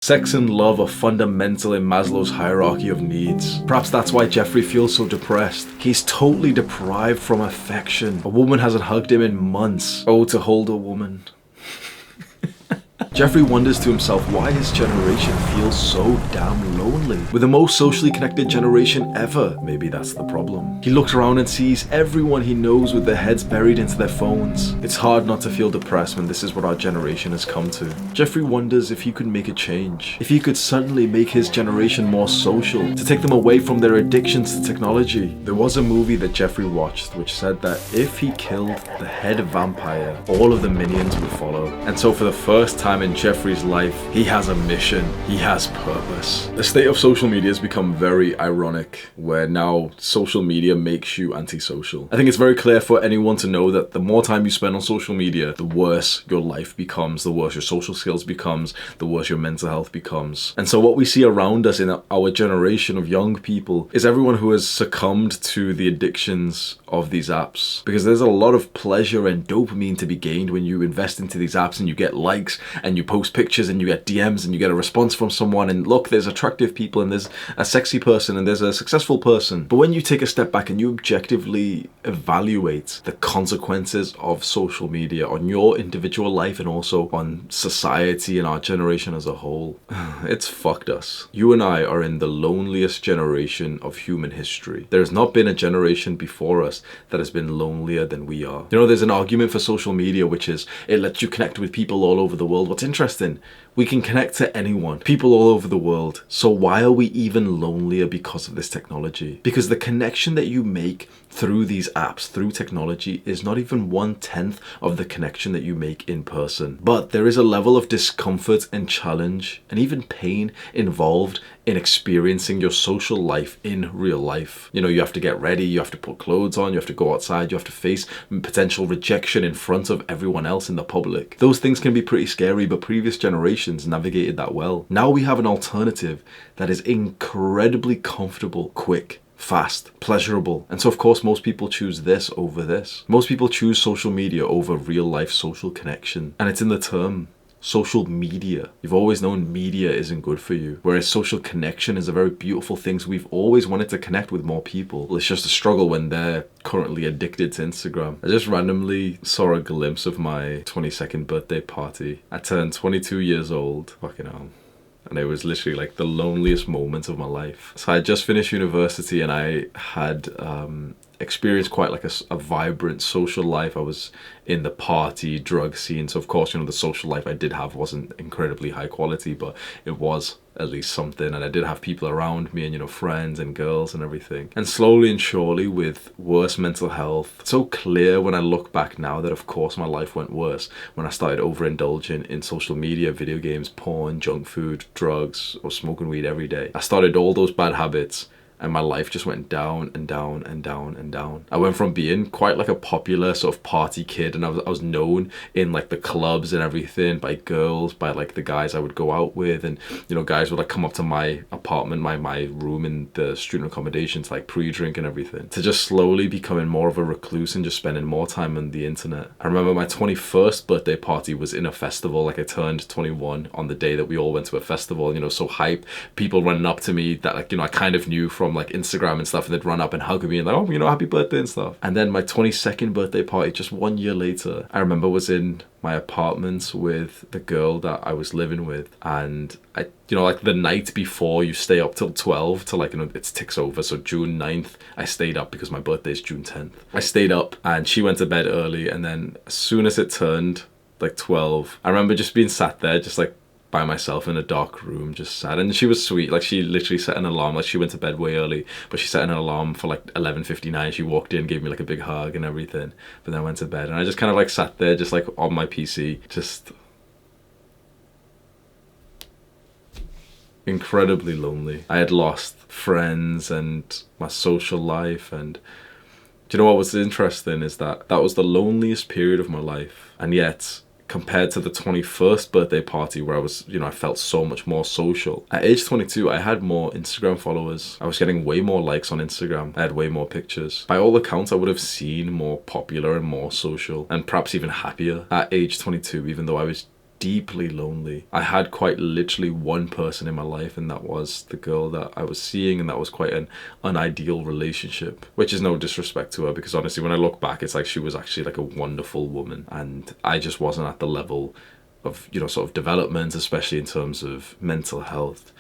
Sex and love are fundamental in Maslow's hierarchy of needs. Perhaps that's why Jeffrey feels so depressed. He's totally deprived from affection. A woman hasn't hugged him in months. Oh, to hold a woman. Jeffrey wonders to himself why his generation feels so damn lonely. We're the most socially connected generation ever. Maybe that's the problem. He looks around and sees everyone he knows with their heads buried into their phones. It's hard not to feel depressed when this is what our generation has come to. Jeffrey wonders if he could make a change. If he could suddenly make his generation more social, to take them away from their addictions to technology. There was a movie that Jeffrey watched which said that if he killed the head vampire, all of the minions would follow. And so for the first time in Jeffrey's life, he has a mission, he has purpose. The state of social media has become very ironic, where now social media makes you antisocial. I think it's very clear for anyone to know that the more time you spend on social media, the worse your life becomes, the worse your social skills becomes, the worse your mental health becomes. And so what we see around us in our generation of young people is everyone who has succumbed to the addictions of these apps. Because there's a lot of pleasure and dopamine to be gained when you invest into these apps and you get likes and you post pictures and you get DMs and you get a response from someone, and look, there's attractive people and there's a sexy person and there's a successful person. But when you take a step back and you objectively evaluate the consequences of social media on your individual life and also on society and our generation as a whole, it's fucked us. You and I are in the loneliest generation of human history. There has not been a generation before us that has been lonelier than we are. You know, there's an argument for social media which is it lets you connect with people all over the world. What's interesting, we can connect to anyone, people all over the world. So why are we even lonelier because of this technology? Because the connection that you make through these apps, through technology, is not even 1/10 of the connection that you make in person. But there is a level of discomfort and challenge and even pain involved in experiencing your social life in real life. You know, you have to get ready, you have to put clothes on, you have to go outside, you have to face potential rejection in front of everyone else in the public. Those things can be pretty scary, but previous generations navigated that well. Now we have an alternative that is incredibly comfortable, quick, fast, pleasurable. And so of course most people choose this over this. Most people choose social media over real life social connection. And it's in the term social media. You've always known media isn't good for you, whereas social connection is a very beautiful thing. So we've always wanted to connect with more people. It's just a struggle when they're currently addicted to Instagram. I just randomly saw a glimpse of my 22nd birthday party. I turned 22 years old. Fucking hell. And it was literally like the loneliest moment of my life. So I just finished university and I had experienced quite like a vibrant social life. I was in the party, drug scene. So of course, you know, the social life I did have wasn't incredibly high quality, but it was at least something. And I did have people around me and, you know, friends and girls and everything. And slowly and surely, with worse mental health, it's so clear when I look back now that of course my life went worse when I started overindulging in social media, video games, porn, junk food, drugs, or smoking weed every day. I started all those bad habits and my life just went down and down and down and down. I went from being quite like a popular sort of party kid, and I was known in like the clubs and everything by girls, by like the guys I would go out with, and you know, guys would like come up to my apartment, my room in the student accommodation to like pre-drink and everything, to just slowly becoming more of a recluse and just spending more time on the internet. I remember my 21st birthday party was in a festival. Like I turned 21 on the day that we all went to a festival, you know, so hype, people running up to me that like, you know, I kind of knew from like Instagram and stuff, and they'd run up and hug me and like, oh, you know, happy birthday and stuff. And then my 22nd birthday party, just 1 year later, I remember was in my apartment with the girl that I was living with, and I, you know, like the night before you stay up till 12 till like, you know, it ticks over. So June 9th, I stayed up because my birthday is June 10th. I stayed up and she went to bed early, and then as soon as it turned like 12, I remember just being sat there, just like by myself in a dark room, just sad. And she was sweet. Like she literally set an alarm. Like she went to bed way early, but she set an alarm for like 11:59. She walked in, gave me like a big hug and everything, but then I went to bed and I just kind of like sat there just like on my PC, just incredibly lonely. I had lost friends and my social life. And do you know what was interesting is that that was the loneliest period of my life, and yet compared to the 21st birthday party where I was, you know, I felt so much more social. At age 22, I had more Instagram followers. I was getting way more likes on Instagram. I had way more pictures. By all accounts, I would have seemed more popular and more social, and perhaps even happier at age 22, even though I was deeply lonely. I had quite literally one person in my life, and that was the girl that I was seeing, and that was quite an unideal relationship, which is no disrespect to her, because honestly when I look back, it's like she was actually like a wonderful woman, and I just wasn't at the level of, you know, sort of development, especially in terms of mental health,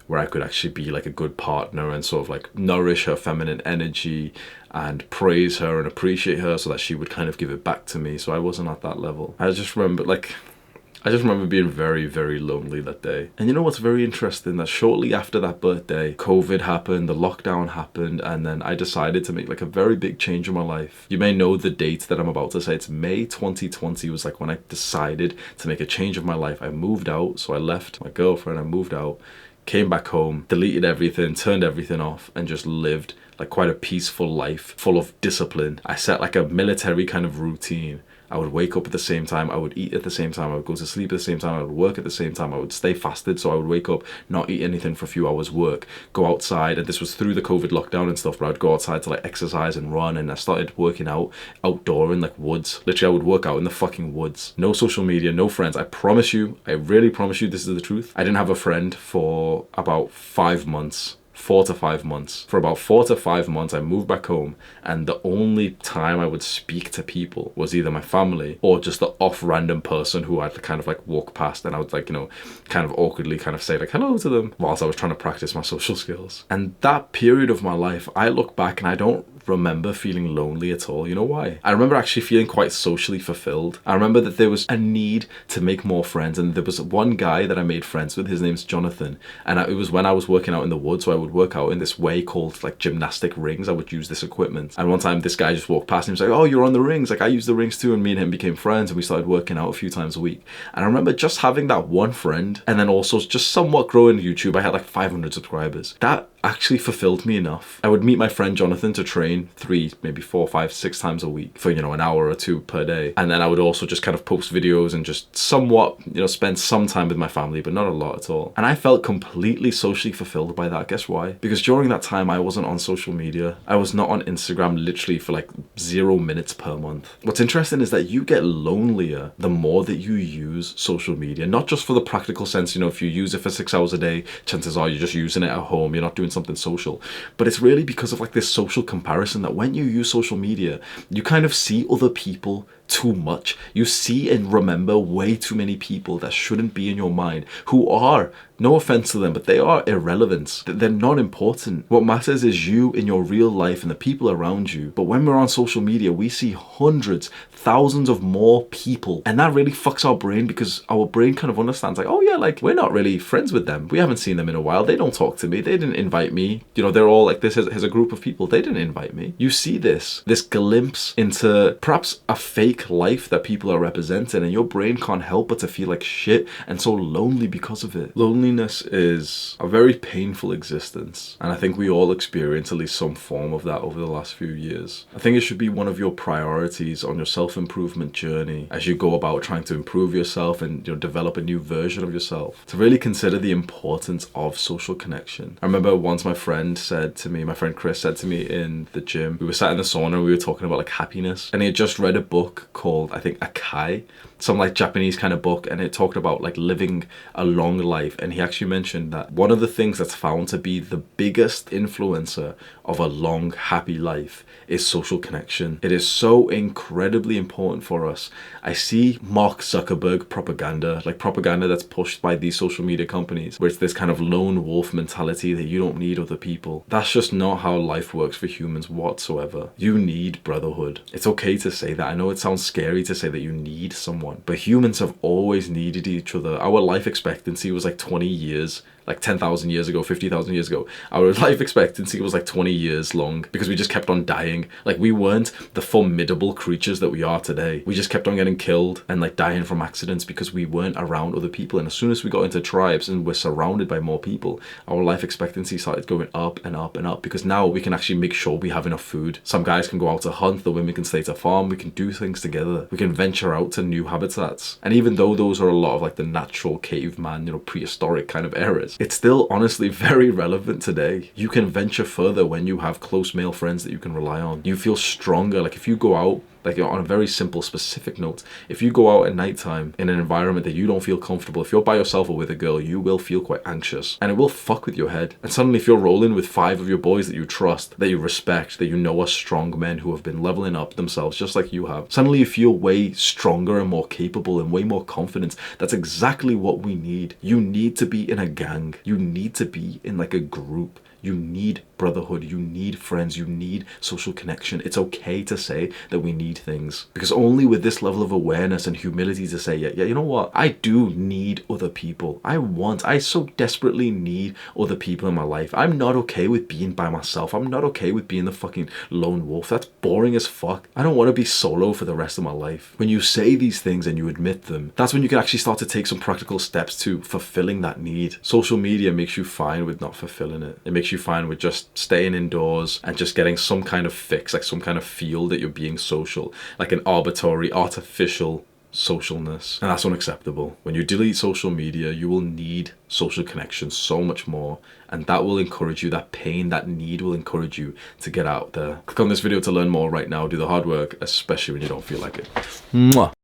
where I could actually be like a good partner and sort of like nourish her feminine energy and praise her and appreciate her so that she would kind of give it back to me. So I wasn't at that level. I just remember being very, very lonely that day. And you know what's very interesting? That shortly after that birthday, COVID happened, the lockdown happened, and then I decided to make like a very big change in my life. You may know the date that I'm about to say. It's May 2020 was like when I decided to make a change of my life. I moved out, so I left my girlfriend, I moved out, came back home, deleted everything, turned everything off, and just lived like quite a peaceful life full of discipline. I set like a military kind of routine. I would wake up at the same time, I would eat at the same time, I would go to sleep at the same time, I would work at the same time, I would stay fasted, so I would wake up, not eat anything for a few hours, work, go outside, and this was through the COVID lockdown and stuff, but I'd go outside to like exercise and run, and I started working out outdoor in like woods. Literally I would work out in the fucking woods. No social media, no friends. I promise you, I really promise you, this is the truth. I didn't have a friend for about 5 months. 4 to 5 months. For about 4 to 5 months, I moved back home, and the only time I would speak to people was either my family or just the off random person who I'd kind of like walk past, and I would like, you know, kind of awkwardly kind of say like hello to them whilst I was trying to practice my social skills. And that period of my life, I look back and I don't remember feeling lonely at all. You know why? I remember actually feeling quite socially fulfilled. I remember that there was a need to make more friends, and there was one guy that I made friends with. His name's Jonathan, and it was when I was working out in the woods. So I would work out in this way called like gymnastic rings. I would use this equipment, and one time this guy just walked past and he was like, oh, you're on the rings. Like I use the rings too. And me and him became friends, and we started working out a few times a week. And I remember just having that one friend, and then also just somewhat growing YouTube. I had like 500 subscribers. That actually fulfilled me enough. I would meet my friend Jonathan to train 3, maybe 4, 5, 6 times a week for, you know, an hour or 2 per day. And then I would also just kind of post videos and just somewhat, you know, spend some time with my family, but not a lot at all. And I felt completely socially fulfilled by that. Guess why? Because during that time, I wasn't on social media. I was not on Instagram literally for like 0 minutes per month. What's interesting is that you get lonelier the more that you use social media, not just for the practical sense, you know, if you use it for 6 hours a day, chances are you're just using it at home, you're not doing something social. But it's really because of like this social comparison that when you use social media, you kind of see other people too much. You see and remember way too many people that shouldn't be in your mind, who are, no offense to them, but they are irrelevant. They're not important. What matters is you in your real life and the people around you. But when we're on social media, we see hundreds, thousands of more people, and that really fucks our brain, because our brain kind of understands like, oh yeah, like we're not really friends with them, we haven't seen them in a while, they don't talk to me, they didn't invite me, you know, they're all like this as a group of people, they didn't invite me. You see this glimpse into perhaps a fake life that people are representing, and your brain can't help but to feel like shit and so lonely because of it. Loneliness is a very painful existence, and I think we all experience at least some form of that over the last few years. I think it should be one of your priorities on your self-improvement journey as you go about trying to improve yourself and, you know, develop a new version of yourself, to really consider the importance of social connection. I remember once my friend Chris said to me in the gym, we were sat in the sauna and we were talking about like happiness, and he had just read a book called, I think, Akai, some like Japanese kind of book, and it talked about like living a long life. And he actually mentioned that one of the things that's found to be the biggest influencer of a long, happy life is social connection. It is so incredibly important for us. I see Mark Zuckerberg propaganda, like propaganda that's pushed by these social media companies, where it's this kind of lone wolf mentality that you don't need other people. That's just not how life works for humans whatsoever. You need brotherhood. It's okay to say that. I know it sounds scary to say that you need someone, but humans have always needed each other. Our life expectancy was like 20 years. Like 10,000 years ago, 50,000 years ago, our life expectancy was like 20 years long because we just kept on dying. Like we weren't the formidable creatures that we are today. We just kept on getting killed and like dying from accidents because we weren't around other people. And as soon as we got into tribes and we're surrounded by more people, our life expectancy started going up and up and up, because now we can actually make sure we have enough food. Some guys can go out to hunt, the women can stay to farm, we can do things together. We can venture out to new habitats. And even though those are a lot of like the natural caveman, you know, prehistoric kind of eras, it's still honestly very relevant today. You can venture further when you have close male friends that you can rely on. You feel stronger. Like if you go out Like, on a very simple, specific note, if you go out at nighttime in an environment that you don't feel comfortable, if you're by yourself or with a girl, you will feel quite anxious, and it will fuck with your head. And suddenly, if you're rolling with 5 of your boys that you trust, that you respect, that you know are strong men who have been leveling up themselves just like you have, suddenly you feel way stronger and more capable and way more confident. That's exactly what we need. You need to be in a gang. You need to be in like a group. You need brotherhood, you need friends, you need social connection. It's okay to say that we need things, because only with this level of awareness and humility to say, yeah, you know what, I do need other people. I so desperately need other people in my life. I'm not okay with being by myself. I'm not okay with being the fucking lone wolf. That's boring as fuck. I don't want to be solo for the rest of my life. When you say these things and you admit them, that's when you can actually start to take some practical steps to fulfilling that need. Social media makes you fine with not fulfilling it. It makes you fine with just staying indoors and just getting some kind of fix, like some kind of feel that you're being social, like an arbitrary, artificial socialness. And that's unacceptable. When you delete social media, you will need social connection so much more, and that will encourage you, that pain, that need will encourage you to get out there. Click on this video to learn more right now. Do the hard work, especially when you don't feel like it. Mwah.